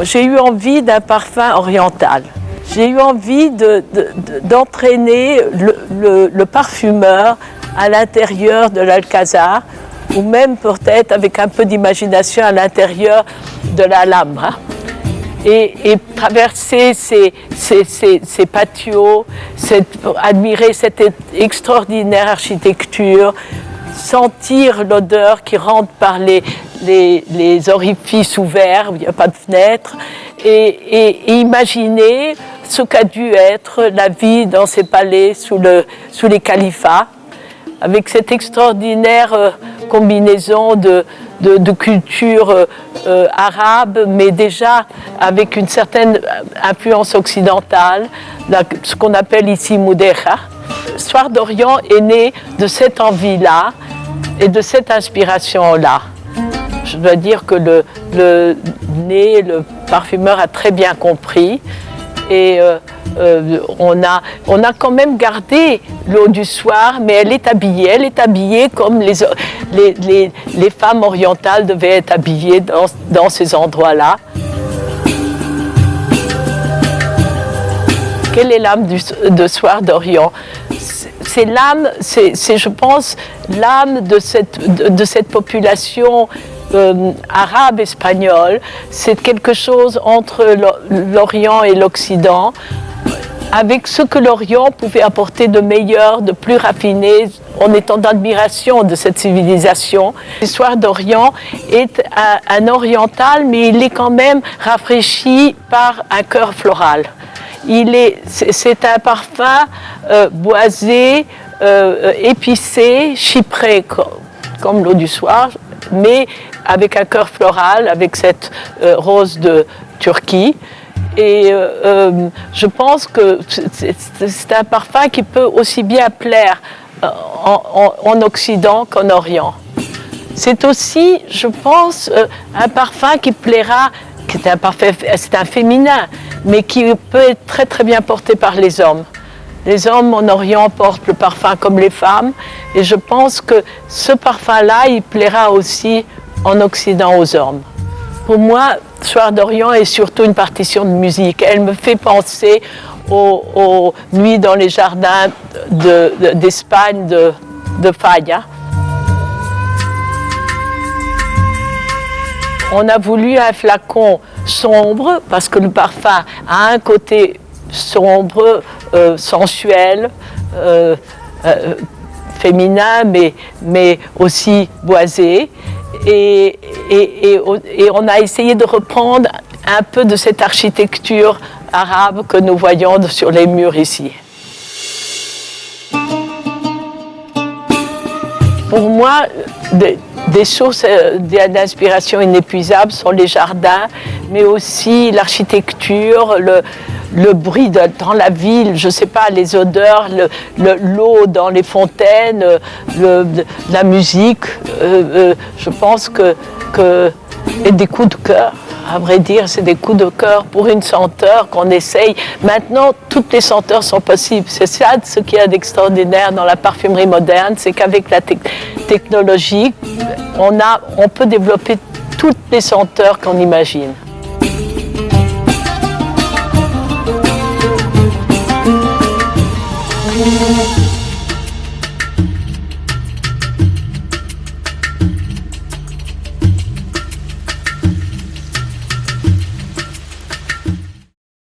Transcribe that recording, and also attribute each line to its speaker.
Speaker 1: J'ai eu envie d'un parfum oriental. J'ai eu envie d'entraîner le parfumeur à l'intérieur de l'Alcazar, ou même peut-être avec un peu d'imagination à l'intérieur de l'Alhambra. Et traverser ces patios, admirer cette extraordinaire architecture, sentir l'odeur qui rentre par les orifices ouverts où il n'y a pas de fenêtre, et imaginer ce qu'a dû être la vie dans ces palais sous les califats, avec cette extraordinaire combinaison de culture arabe, mais déjà avec une certaine influence occidentale, ce qu'on appelle ici Moudeja. Soir d'Orient est né de cette envie-là et de cette inspiration-là. Je dois dire que le parfumeur a très bien compris. Et on a quand même gardé l'eau du soir, mais elle est habillée comme les femmes orientales devaient être habillées dans ces endroits-là. Quelle est l'âme de Soir d'Orient? C'est l'âme, c'est je pense l'âme de cette population arabe espagnole. C'est quelque chose entre l'Orient et l'Occident, avec ce que l'Orient pouvait apporter de meilleur, de plus raffiné, en étant d'admiration de cette civilisation. L'histoire d'Orient est un oriental, mais il est quand même rafraîchi par un cœur floral. C'est un parfum boisé, épicé, chypré, comme l'eau du soir, mais avec un cœur floral, avec cette rose de Turquie. Et je pense que c'est un parfum qui peut aussi bien plaire en Occident qu'en Orient. C'est aussi, je pense, un parfum qui plaira, c'est un féminin, mais qui peut être très très bien porté par les hommes. Les hommes en Orient portent le parfum comme les femmes, et je pense que ce parfum-là, il plaira aussi en Occident aux hommes. Pour moi, Soir d'Orient est surtout une partition de musique. Elle me fait penser aux nuits dans les jardins d'Espagne de Falla. On a voulu un flacon sombre, parce que le parfum a un côté sombre, sensuel, féminin, mais aussi boisé. Et on a essayé de reprendre un peu de cette architecture arabe que nous voyons sur les murs ici. Pour moi, des sources d'inspiration inépuisables sont les jardins, mais aussi l'architecture, le bruit dans la ville, je ne sais pas, les odeurs, l'eau dans les fontaines, la musique. Je pense et des coups de cœur. À vrai dire, c'est des coups de cœur pour une senteur qu'on essaye. Maintenant, toutes les senteurs sont possibles. C'est ça ce qu'il y a d'extraordinaire dans la parfumerie moderne, c'est qu'avec la technologie, on peut développer toutes les senteurs qu'on imagine.